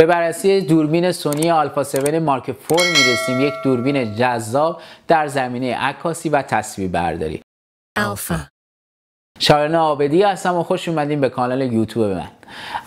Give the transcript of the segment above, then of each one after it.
به بررسی دوربین سونی آلفا 7 مارک 4 میرسیم. یک دوربین جذاب در زمینه عکاسی و تصویربرداری. Alpha. شایان عابدی هستم و خوش اومدین به کانال یوتیوب من.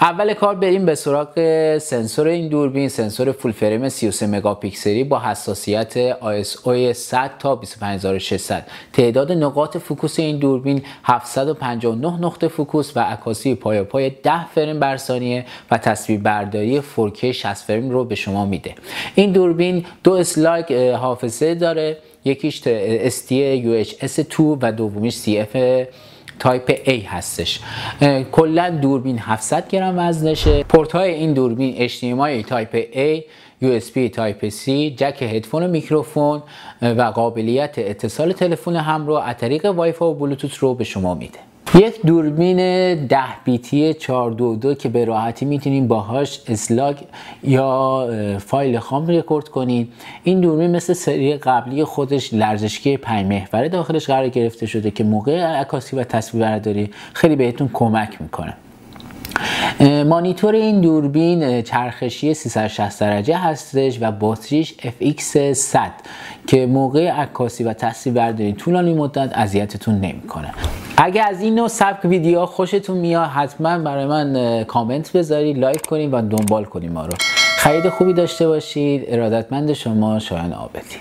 اول کار بریم به سراغ سنسور این دوربین. سنسور فول فریم 33 مگاپیکسلی با حساسیت ISO 100 تا 25600. تعداد نقاط فوکوس این دوربین 759 نقطه فوکوس و عکاسی پای 10 فریم بر ثانیه و تصویربرداری 4K 60 فریم رو به شما میده. این دوربین دو اسلاگ حافظه داره، یکیش ST UHS 2 و دومیش CF تایپ A هستش. کلا دوربین 700 گرم وزنشه. پورت های این دوربین HDMI تایپ A، USB تایپ C، جک هدفون و میکروفون و قابلیت اتصال تلفن همراه از طریق وای فای و بلوتوث رو به شما میده. یک دوربین 10 بیتی 422 که به راحتی میتونین باهاش اسلاگ یا فایل خام رکورد کنین. این دوربین مثل سری قبلی خودش لرزشگیر 5 محور داخلش قرار گرفته شده که موقع عکاسی و تصویربرداری خیلی بهتون کمک میکنه. مانیتور این دوربین چرخشی 360 درجه هستش و باتریش FX 100 که موقع عکاسی و تصویربرداری طولانی مدت اذیتتون نمیکنه. اگه از این نوع سبک ویدیو خوشتون میاد حتما برای من کامنت بذارید، لایک کنید و دنبال کنید ما رو. خرید خوبی داشته باشید. ارادتمند شما، شایان عابدی.